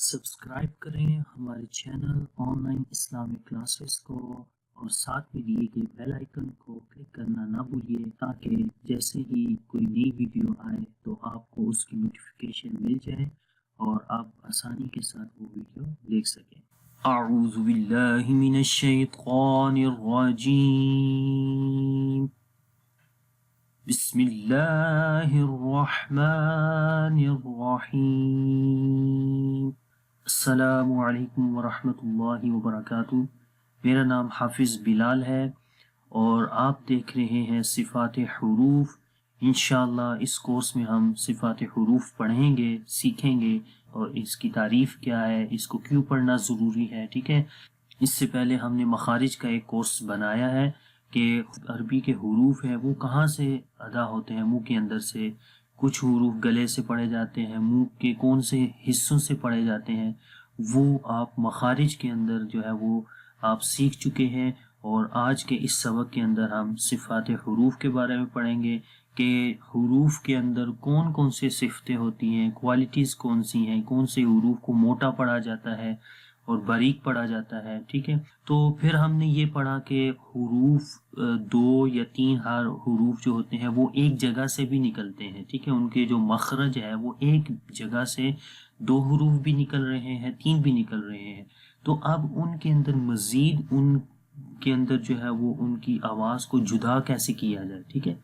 Subscribe کریں ہمارے channel on line Islamic classes کو اور ساتھ میں دیے گئے بیل آئیکن کو کلک کرنا نہ بھولیے تاکہ جیسے ہی کوئی نئی ویڈیو آئے تو آپ کو اس کی نوٹیفیکیشن مل جائے اور آپ آسانی کے ساتھ وہ ویڈیو دیکھ سکیں۔ اعوذ باللہ من الشیطان الرجیم، بسم اللہ الرحمن الرحیم۔ السلام علیکم ورحمۃ اللہ وبرکاتہ۔ میرا نام حافظ بلال ہے اور آپ دیکھ رہے ہیں صفات حروف۔ انشاءاللہ اس کورس میں ہم صفات حروف پڑھیں گے، سیکھیں گے اور اس کی تعریف کیا ہے، اس کو کیوں پڑھنا ضروری ہے، ٹھیک ہے۔ اس سے پہلے ہم نے مخارج کا ایک کورس بنایا ہے کہ عربی کے حروف ہیں وہ کہاں سے ادا ہوتے ہیں، منہ کے اندر سے، کچھ حروف گلے سے پڑھے جاتے ہیں، منہ کے کون سے حصوں سے پڑھے جاتے ہیں، وہ آپ مخارج کے اندر جو ہے وہ آپ سیکھ چکے ہیں۔ اور آج کے اس سبق کے اندر ہم صفات حروف کے بارے میں پڑھیں گے کہ حروف کے اندر کون کون سے صفتیں ہوتی ہیں، کوالٹیز کون سی ہیں، کون سے حروف کو موٹا پڑھا جاتا ہے اور باریک پڑھا جاتا ہے، ٹھیک ہے۔ تو پھر ہم نے یہ پڑھا کہ حروف دو یا تین حروف جو ہوتے ہیں وہ ایک جگہ سے بھی نکلتے ہیں، ٹھیک ہے۔ ان کے جو مخرج ہے وہ ایک جگہ سے دو حروف بھی نکل رہے ہیں، تین بھی نکل رہے ہیں، تو اب ان کے اندر مزید ان کے اندر جو ہے وہ ان کی آواز کو جدا کیسے کیا جائے، ٹھیک ہے۔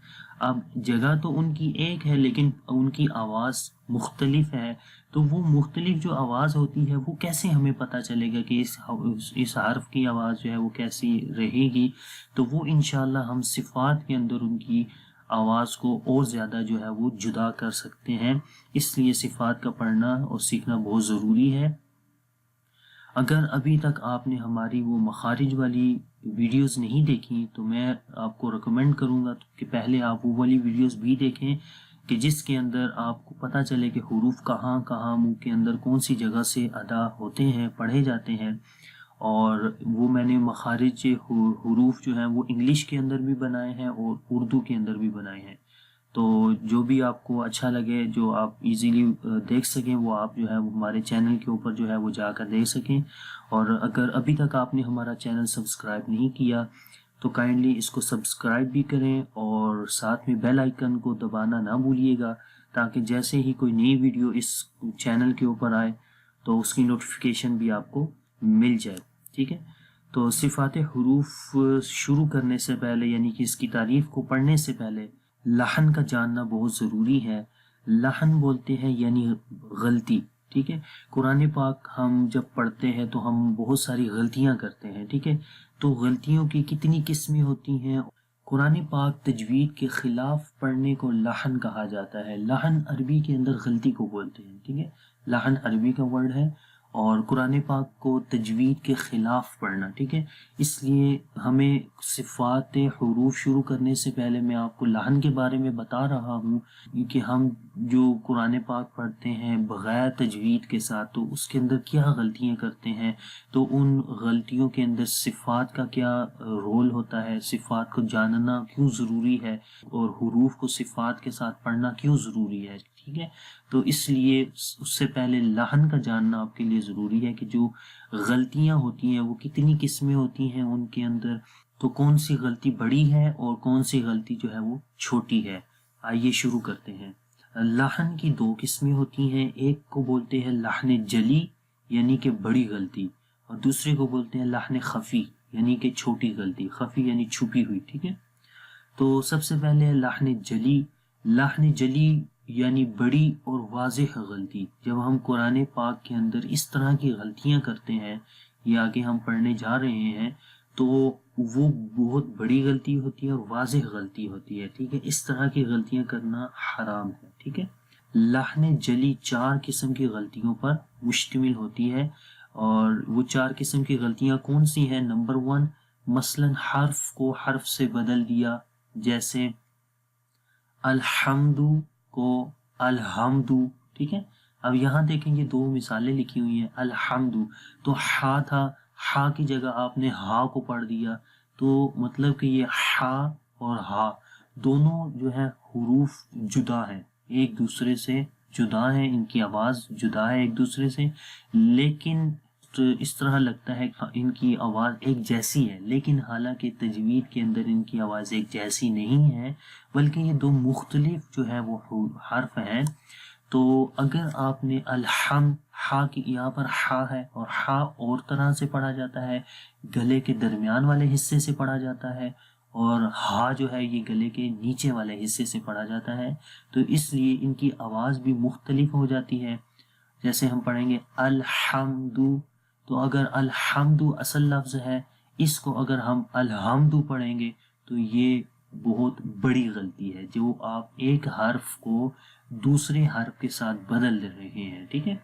اب جگہ تو ان کی ایک ہے لیکن ان کی آواز مختلف ہے، تو وہ مختلف جو آواز ہوتی ہے وہ کیسے ہمیں پتہ چلے گا کہ اس حرف کی آواز جو ہے وہ کیسی رہے گی، تو وہ انشاءاللہ ہم صفات کے اندر ان کی آواز کو اور زیادہ جو ہے وہ جدا کر سکتے ہیں۔ اس لیے صفات کا پڑھنا اور سیکھنا بہت ضروری ہے۔ اگر ابھی تک آپ نے ہماری وہ مخارج والی ویڈیوز نہیں دیکھی تو میں آپ کو ریکمینڈ کروں گا کہ پہلے آپ وہ والی ویڈیوز بھی دیکھیں کہ جس کے اندر آپ کو پتہ چلے کہ حروف کہاں کہاں منہ کے اندر کون سی جگہ سے ادا ہوتے ہیں، پڑھے جاتے ہیں۔ اور وہ میں نے مخارج حروف جو ہیں وہ انگلش کے اندر بھی بنائے ہیں اور اردو کے اندر بھی بنائے ہیں، تو جو بھی آپ کو اچھا لگے، جو آپ ایزیلی دیکھ سکیں، وہ آپ جو ہے وہ ہمارے چینل کے اوپر جو ہے وہ جا کر دیکھ سکیں۔ اور اگر ابھی تک آپ نے ہمارا چینل سبسکرائب نہیں کیا تو کائنڈلی اس کو سبسکرائب بھی کریں اور ساتھ میں بیل آئیکن کو دبانا نہ بھولیے گا تاکہ جیسے ہی کوئی نئی ویڈیو اس چینل کے اوپر آئے تو اس کی نوٹیفیکیشن بھی آپ کو مل جائے، ٹھیک ہے۔ تو صفات حروف شروع کرنے سے پہلے یعنی کہ اس کی تعریف کو پڑھنے سے پہلے لحن کا جاننا بہت ضروری ہے۔ لحن بولتے ہیں یعنی غلطی، ٹھیک ہے۔ قرآن پاک ہم جب پڑھتے ہیں تو ہم بہت ساری غلطیاں کرتے ہیں، ٹھیک ہے۔ تو غلطیوں کی کتنی قسمیں ہوتی ہیں۔ قرآن پاک تجوید کے خلاف پڑھنے کو لحن کہا جاتا ہے۔ لحن عربی کے اندر غلطی کو بولتے ہیں، ٹھیک ہے۔ لحن عربی کا ورڈ ہے اور قرآن پاک کو تجوید کے خلاف پڑھنا، ٹھیک ہے۔ اس لیے ہمیں صفات حروف شروع کرنے سے پہلے میں آپ کو لحن کے بارے میں بتا رہا ہوں کہ ہم جو قرآن پاک پڑھتے ہیں بغیر تجوید کے ساتھ تو اس کے اندر کیا غلطیاں کرتے ہیں، تو ان غلطیوں کے اندر صفات کا کیا رول ہوتا ہے، صفات کو جاننا کیوں ضروری ہے اور حروف کو صفات کے ساتھ پڑھنا کیوں ضروری ہے، ٹھیک ہے۔ تو اس لیے اس سے پہلے لحن کا جاننا آپ کے لیے ضروری ہے کہ جو غلطیاں ہوتی ہیں وہ کتنی قسمیں ہوتی ہیں ان کے اندر، تو کون سی غلطی بڑی ہے اور کون سی غلطی جو ہے وہ چھوٹی ہے۔ آئیے شروع کرتے ہیں۔ لحن کی دو قسمیں ہوتی ہیں، ایک کو بولتے ہیں لحن جلی یعنی کہ بڑی غلطی، اور دوسرے کو بولتے ہیں لحن خفی یعنی کہ چھوٹی غلطی، خفی یعنی چھپی ہوئی، ٹھیک ہے۔ تو سب سے پہلے لحن جلی۔ لحن جلی یعنی بڑی اور واضح غلطی۔ جب ہم قرآن پاک کے اندر اس طرح کی غلطیاں کرتے ہیں یا آگے ہم پڑھنے جا رہے ہیں تو وہ بہت بڑی غلطی ہوتی ہے اور واضح غلطی ہوتی ہے، ٹھیک ہے۔ اس طرح کی غلطیاں کرنا حرام ہے، ٹھیک ہے۔ لحن جلی 4 قسم کی غلطیوں پر مشتمل ہوتی ہے، اور وہ 4 قسم کی غلطیاں کون سی ہیں؟ نمبر 1، مثلا حرف کو حرف سے بدل دیا، جیسے الحمد کو الحمد، ٹھیک ہے۔ اب یہاں دیکھیں یہ 2 مثالیں لکھی ہوئی ہیں، الحمد تو ہا تھا، ہا کی جگہ آپ نے ہا کو پڑھ دیا، تو مطلب کہ یہ ہا اور ہا دونوں جو ہے حروف جدا ہیں، ایک دوسرے سے جدا ہیں، ان کی آواز جدا ہے ایک دوسرے سے، لیکن اس طرح لگتا ہے ان کی آواز ایک جیسی ہے، لیکن حالانکہ تجوید کے اندر ان کی آواز ایک جیسی نہیں ہے، بلکہ یہ دو مختلف جو ہے وہ حرف ہیں۔ تو اگر آپ نے الحم، ہا کی یہاں پر ہا ہے، اور ہا اور طرح سے پڑھا جاتا ہے، گلے کے درمیان والے حصے سے پڑھا جاتا ہے، اور ہا جو ہے یہ گلے کے نیچے والے حصے سے پڑھا جاتا ہے، تو اس لیے ان کی آواز بھی مختلف ہو جاتی ہے۔ جیسے ہم پڑھیں گے الحمد، تو اگر الحمد اصل لفظ ہے، اس کو اگر ہم الحمد پڑھیں گے تو یہ بہت بڑی غلطی ہے، جو آپ ایک حرف کو دوسرے حرف کے ساتھ بدل رہے ہیں، ٹھیک ہے؟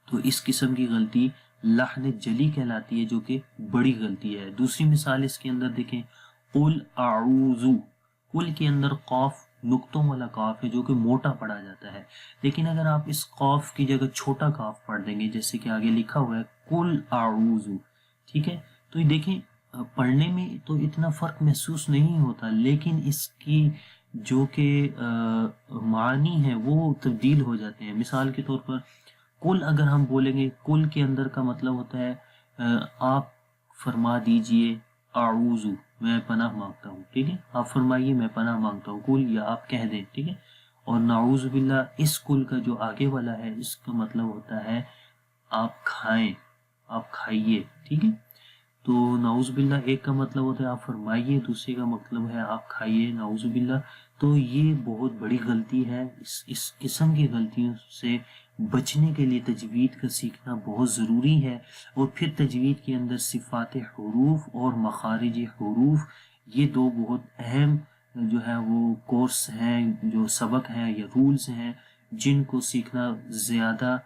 تو اس قسم کی غلطی لحن جلی کہلاتی ہے، جو کہ بڑی غلطی ہے۔ دوسری مثال اس کے اندر دیکھیں، قل اعوذ، قل کے اندر قاف نقطوں والا قاف ہے جو کہ موٹا پڑھا جاتا ہے، لیکن اگر آپ اس قاف کی جگہ چھوٹا قاف پڑھ دیں گے، جیسے کہ آگے لکھا ہوا ہے قل اعوذ، ٹھیک ہے؟ تو یہ دیکھیں پڑھنے میں تو اتنا فرق محسوس نہیں ہوتا، لیکن اس کی جو کہ معنی ہے وہ تبدیل ہو جاتے ہیں۔ مثال کے طور پر کل اگر ہم بولیں گے، کل کے اندر کا مطلب ہوتا ہے آپ فرما دیجئے اعوذ، میں پناہ مانگتا ہوں، ٹھیک ہے؟ آپ فرمائیے میں پناہ مانگتا ہوں، کل، یا آپ کہہ دیں، ٹھیک ہے؟ اور نعوذ باللہ اس کل کا جو آگے والا ہے اس کا مطلب ہوتا ہے آپ کھائیں، آپ کھائیے، ٹھیک ہے؟ تو نعوذ باللہ ایک کا مطلب ہوتا ہے آپ فرمائیے، دوسرے کا مطلب ہے آپ کھائیے، نعوذ باللہ۔ تو یہ بہت بڑی غلطی ہے، اس قسم کی غلطیوں سے بچنے کے لیے تجوید کا سیکھنا بہت ضروری ہے۔ اور پھر تجوید کے اندر صفات حروف اور مخارج حروف، یہ دو بہت اہم جو ہے وہ کورس ہیں، جو سبق ہیں یا رولز ہیں، جن کو سیکھنا زیادہ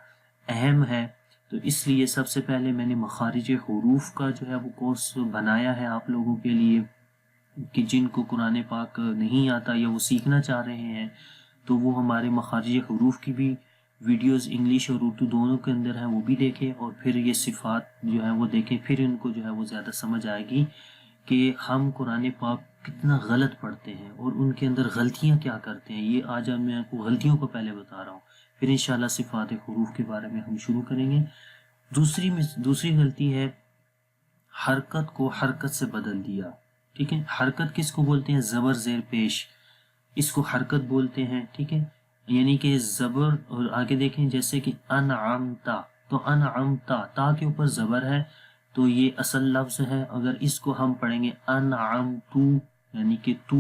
اہم ہے۔ تو اس لیے سب سے پہلے میں نے مخارج حروف کا جو ہے وہ کورس بنایا ہے آپ لوگوں کے لیے، کہ جن کو قرآن پاک نہیں آتا یا وہ سیکھنا چاہ رہے ہیں، تو وہ ہمارے مخارج حروف کی بھی ویڈیوز انگلش اور اردو دونوں کے اندر ہیں، وہ بھی دیکھیں، اور پھر یہ صفات جو ہے وہ دیکھیں، پھر ان کو جو ہے وہ زیادہ سمجھ آئے گی کہ ہم قرآن پاک کتنا غلط پڑھتے ہیں اور ان کے اندر غلطیاں کیا کرتے ہیں۔ یہ آج میں آپ کو غلطیوں کو پہلے بتا رہا ہوں، پھر انشاءاللہ صفات حروف کے بارے میں ہم شروع کریں گے۔ دوسری غلطی ہے حرکت کو حرکت سے بدل دیا، ٹھیک ہے؟ حرکت کس کو بولتے ہیں؟ زبر زیر پیش، اس کو حرکت بولتے ہیں، ٹھیک ہے؟ یعنی کہ زبر، اور آگے دیکھیں جیسے کہ انعمتا، تو انعمتا تا کے اوپر زبر ہے، تو یہ اصل لفظ ہے۔ اگر اس کو ہم پڑھیں گے انعمتو، یعنی کہ تو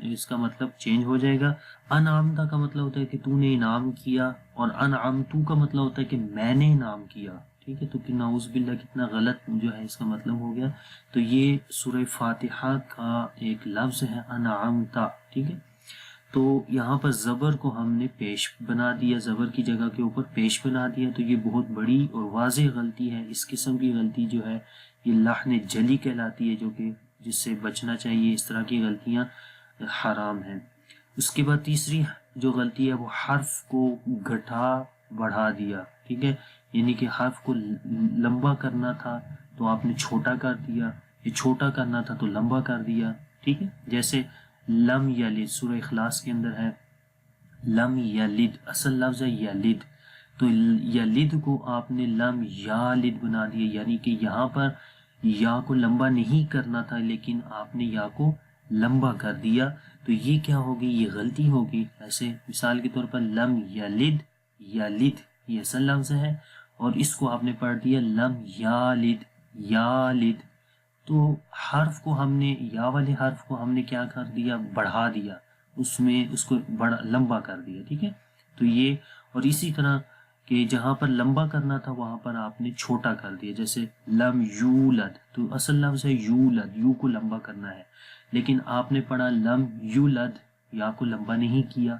اس کا مطلب چینج ہو جائے گا۔ انعمتا کا مطلب ہوتا ہے کہ تو نے انعام کیا، اور انعمتو کا مطلب ہوتا ہے کہ میں نے انعام کیا، ٹھیک ہے؟ تو کہ نعوذ باللہ کتنا غلط جو ہے اس کا مطلب ہو گیا۔ تو یہ سورہ فاتحہ کا ایک لفظ ہے انعمتا، ٹھیک ہے؟ تو یہاں پر زبر کو ہم نے پیش بنا دیا، زبر کی جگہ کے اوپر پیش بنا دیا، تو یہ بہت بڑی اور واضح غلطی ہے۔ اس قسم کی غلطی جو ہے یہ لحن جلی کہلاتی ہے، جو کہ جس سے بچنا چاہیے، اس طرح کی غلطیاں حرام ہیں۔ اس کے بعد تیسری جو غلطی ہے وہ حرف کو گھٹا بڑھا دیا، ٹھیک ہے؟ یعنی کہ حرف کو لمبا کرنا تھا تو آپ نے چھوٹا کر دیا، یہ چھوٹا کرنا تھا تو لمبا کر دیا، ٹھیک ہے؟ جیسے لم یلد، سورہ اخلاص کے اندر ہے لم یلد، اصل لفظ ہے یلد، تو یلد کو آپ نے لم یالد بنا دیا، یعنی کہ یہاں پر یا کو لمبا نہیں کرنا تھا لیکن آپ نے یا کو لمبا کر دیا، تو یہ کیا ہوگی؟ یہ غلطی ہوگی۔ ایسے مثال کے طور پر لم یلد، یلد یہ اصل لفظ ہے، اور اس کو آپ نے پڑھ دیا لم یالد، یالد، تو حرف کو ہم نے، یا والے حرف کو ہم نے کیا کر دیا؟ بڑھا دیا، اس کو بڑا لمبا کر دیا، ٹھیک ہے؟ تو یہ، اور اسی طرح کہ جہاں پر لمبا کرنا تھا وہاں پر آپ نے چھوٹا کر دیا، جیسے لم یولد، تو اصل لفظ ہے یولد، یو کو لمبا کرنا ہے، لیکن آپ نے پڑھا لم یولد، یا کو لمبا نہیں کیا،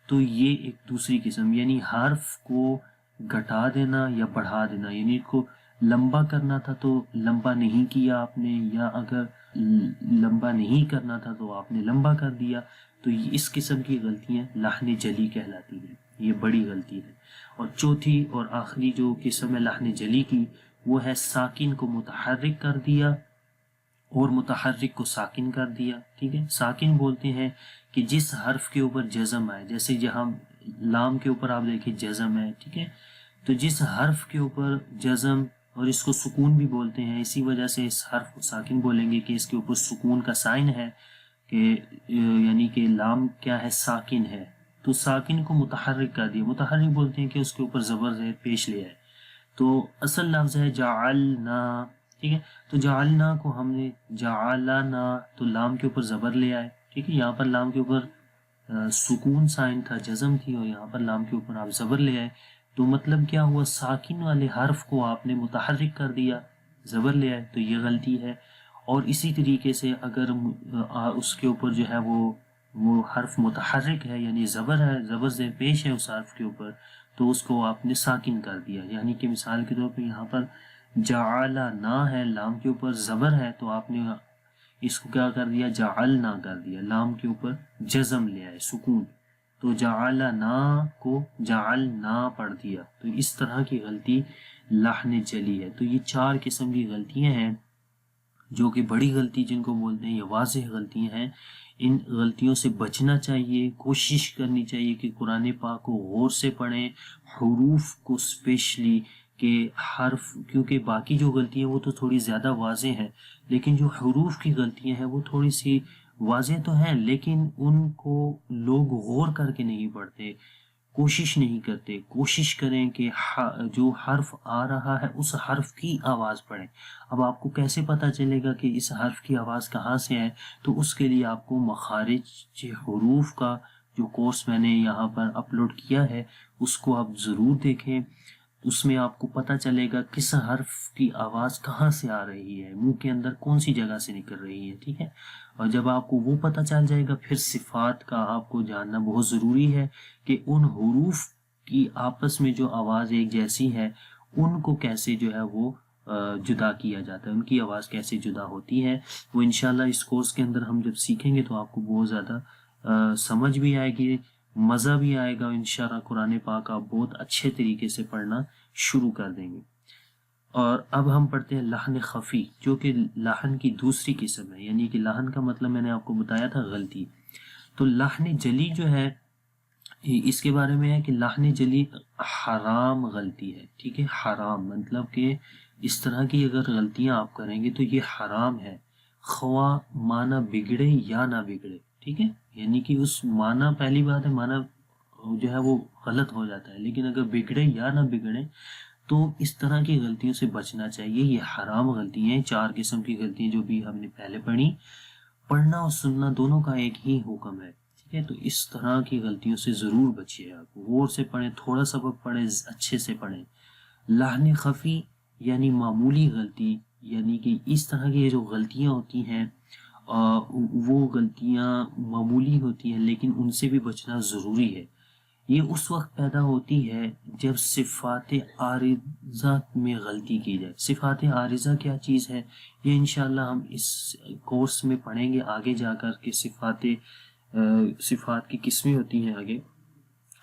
تو یہ ایک دوسری قسم، یعنی حرف کو گھٹا دینا یا بڑھا دینا، یعنی کو لمبا کرنا تھا تو لمبا نہیں کیا آپ نے، یا اگر لمبا نہیں کرنا تھا تو آپ نے لمبا کر دیا، تو اس قسم کی غلطیاں لحن جلی کہلاتی ہیں، یہ بڑی غلطی ہے۔ اور چوتھی اور آخری جو قسم ہے لحن جلی کی، وہ ہے ساکن کو متحرک کر دیا اور متحرک کو ساکن کر دیا، ٹھیک ہے؟ ساکن بولتے ہیں کہ جس حرف کے اوپر جزم آئے، جیسے جہاں لام کے اوپر آپ دیکھیں جزم ہے، ٹھیک ہے، تو جس حرف کے اوپر جزم، اور اس کو سکون بھی بولتے ہیں، اسی وجہ سے اس حرف کو ساکن بولیں گے کہ اس کے اوپر سکون کا سائن ہے، کہ یعنی کہ لام کیا ہے، ساکن ہے، تو ساکن کو متحرک کر دیا۔ متحرک بولتے ہیں کہ اس کے اوپر زبر زیر پیش لیا ہے، تو اصل لفظ ہے جعلنا، ٹھیک ہے، تو جعلنا کو ہم نے جعلنا، تو لام کے اوپر زبر لیا ہے، ٹھیک ہے، یہاں پر لام کے اوپر سکون سائن تھا، جزم تھی، اور یہاں پر لام کے اوپر آپ زبر لے آئے، تو مطلب کیا ہوا، ساکن والے حرف کو آپ نے متحرک کر دیا، زبر لے آئے، تو یہ غلطی ہے۔ اور اسی طریقے سے اگر اس کے اوپر جو ہے وہ حرف متحرک ہے، یعنی زبر ہے، زبر زیر پیش ہے اس حرف کے اوپر، تو اس کو آپ نے ساکن کر دیا، یعنی کہ مثال کے طور پہ یہاں پر جعلنا ہے، لام کے اوپر زبر ہے، تو آپ نے اس کو کیا کر دیا، جعلنا کر دیا، لام کے اوپر جزم لے آئے، سکون، تو جعلنا کو جعلنا پڑھ دیا، تو اس طرح کی غلطی لحن جلی ہے۔ تو یہ 4 قسم کی غلطیاں ہیں جو کہ بڑی غلطی جن کو بولتے ہیں، یہ واضح غلطیاں ہیں، ان غلطیوں سے بچنا چاہیے، کوشش کرنی چاہیے کہ قرآن پاک کو غور سے پڑھیں، حروف کو اسپیشلی، کہ حرف، کیونکہ باقی جو غلطیاں وہ تو تھوڑی زیادہ واضح ہیں، لیکن جو حروف کی غلطیاں ہیں وہ تھوڑی سی واضح تو ہیں، لیکن ان کو لوگ غور کر کے نہیں پڑھتے، کوشش نہیں کرتے۔ کوشش کریں کہ جو حرف آ رہا ہے اس حرف کی آواز پڑھیں۔ اب آپ کو کیسے پتہ چلے گا کہ اس حرف کی آواز کہاں سے ہے؟ تو اس کے لیے آپ کو مخارج حروف کا جو کورس میں نے یہاں پر اپلوڈ کیا ہے اس کو آپ ضرور دیکھیں، اس میں آپ کو پتہ چلے گا کس حرف کی آواز کہاں سے آ رہی ہے، منہ کے اندر کون سی جگہ سے نکل رہی ہے، ٹھیک ہے، اور جب آپ کو وہ پتہ چل جائے گا پھر صفات کا آپ کو جاننا بہت ضروری ہے کہ ان حروف کی آپس میں جو آواز ایک جیسی ہے ان کو کیسے جو ہے وہ جدا کیا جاتا ہے، ان کی آواز کیسے جدا ہوتی ہے، وہ انشاءاللہ اس کورس کے اندر ہم جب سیکھیں گے تو آپ کو بہت زیادہ سمجھ بھی آئے گی، مزہ بھی آئے گا، انشاءاللہ قرآن پاک آپ بہت اچھے طریقے سے پڑھنا شروع کر دیں گے۔ اور اب ہم پڑھتے ہیں لحن خفی، جو کہ لحن کی دوسری قسم ہے، یعنی کہ لحن کا مطلب میں نے آپ کو بتایا تھا غلطی، تو لحن جلی جو ہے اس کے بارے میں ہے کہ لحن جلی حرام غلطی ہے، ٹھیک ہے، حرام مطلب کہ اس طرح کی اگر غلطیاں آپ کریں گے تو یہ حرام ہے، خواہ معنی بگڑے یا نہ بگڑے، ٹھیک ہے، یعنی کہ اس معنی، پہلی بات ہے معنی جو ہے وہ غلط ہو جاتا ہے، لیکن اگر بگڑے یا نہ بگڑے تو اس طرح کی غلطیوں سے بچنا چاہیے، یہ حرام غلطیاں ہیں، 4 قسم کی غلطیاں جو بھی ہم نے پہلے پڑھی، پڑھنا اور سننا دونوں کا ایک ہی حکم ہے، ٹھیک ہے، تو اس طرح کی غلطیوں سے ضرور بچیے، آپ غور سے پڑھیں، تھوڑا سبق پڑھیں، اچھے سے پڑھیں۔ لحن خفی یعنی معمولی غلطی، یعنی کہ اس طرح کی جو غلطیاں ہوتی ہیں وہ غلطیاں معمولی ہوتی ہیں لیکن ان سے بھی بچنا ضروری ہے۔ یہ اس وقت پیدا ہوتی ہے جب صفات عارضہ میں غلطی کی جائے۔ صفات عارضہ کیا چیز ہے، یہ انشاءاللہ ہم اس کورس میں پڑھیں گے آگے جا کر کہ صفات کی قسمیں ہوتی ہیں آگے،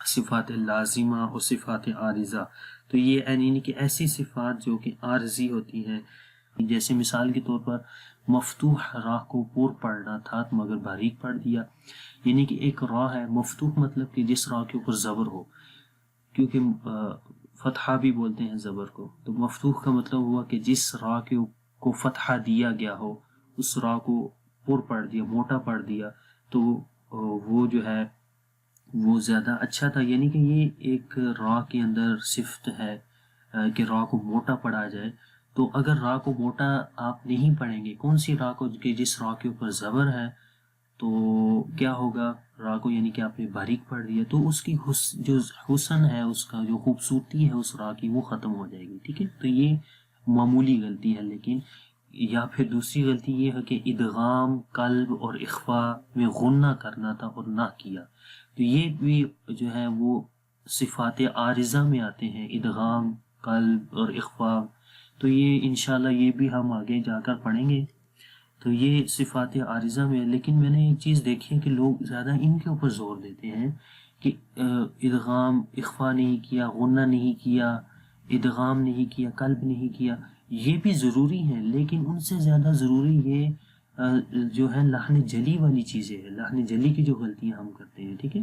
صفات لازمہ اور صفات عارضہ، تو یہ یعنی کہ ایسی صفات جو کہ عارضی ہوتی ہیں، جیسے مثال کے طور پر مفتوح راہ کو پور پڑھنا تھا مگر باریک پڑھ دیا، یعنی کہ ایک راہ ہے مفتوح مطلب کہ جس راہ کے اوپر زبر ہو، کیونکہ فتحہ بھی بولتے ہیں زبر کو، تو مفتوح کا مطلب ہوا کہ جس راہ کو فتحہ دیا گیا ہو اس راہ کو پور پڑھ دیا، موٹا پڑھ دیا، تو وہ جو ہے وہ زیادہ اچھا تھا، یعنی کہ یہ ایک راہ کے اندر صفت ہے کہ راہ کو موٹا پڑھا جائے، تو اگر راہ کو موٹا آپ نہیں پڑھیں گے، کون سی راہ کو، کہ جس راہ کے اوپر زبر ہے، تو کیا ہوگا، راہ کو یعنی کہ آپ نے باریک پڑھ دیا تو اس کی جو حسن ہے، اس کا جو خوبصورتی ہے اس راہ کی وہ ختم ہو جائے گی، ٹھیک ہے، تو یہ معمولی غلطی ہے۔ لیکن یا پھر دوسری غلطی یہ ہے کہ ادغام قلب اور اخفاء میں غنہ کرنا تھا اور نہ کیا، تو یہ بھی جو ہے وہ صفات عارضہ میں آتے ہیں، ادغام قلب اور اخفاء، تو یہ انشاءاللہ یہ بھی ہم آگے جا کر پڑھیں گے، تو یہ صفات عارضہ میں ہے۔ لیکن میں نے ایک چیز دیکھی ہے کہ لوگ زیادہ ان کے اوپر زور دیتے ہیں کہ ادغام اخفاء نہیں کیا، غنہ نہیں کیا، ادغام نہیں کیا، قلب نہیں کیا، یہ بھی ضروری ہیں، لیکن ان سے زیادہ ضروری یہ جو ہے لحن جلی والی چیزیں ہیں، لحن جلی کی جو غلطیاں ہم کرتے ہیں، ٹھیک ہے،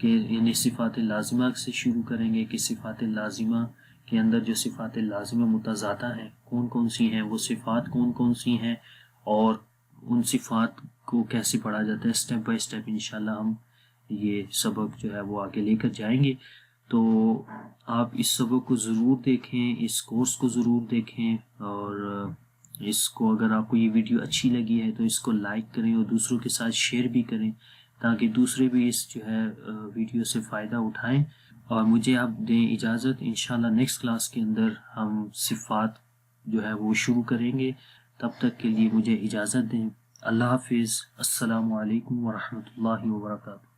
کہ یعنی صفات لازمہ سے شروع کریں گے کہ صفات لازمہ کے اندر جو صفات لازمہ متضادہ ہیں کون کون سی ہیں، وہ صفات کون کون سی ہیں، اور ان صفات کو کیسے پڑھا جاتا ہے. سٹیپ بائی سٹیپ انشاءاللہ ہم یہ سبق جو ہے وہ آگے لے کر جائیں گے. تو آپ اس سبق کو ضرور دیکھیں، اس کورس کو ضرور دیکھیں، اور اس کو اگر آپ کو یہ ویڈیو اچھی لگی ہے تو اس کو لائک کریں اور دوسروں کے ساتھ شیئر بھی کریں تاکہ دوسرے بھی اس جو ہے ویڈیو سے فائدہ اٹھائیں. اور مجھے آپ دیں اجازت، انشاءاللہ نیکسٹ کلاس کے اندر ہم صفات جو ہے وہ شروع کریں گے. تب تک کے لیے مجھے اجازت دیں. اللہ حافظ. السلام علیکم ورحمۃ اللہ وبرکاتہ.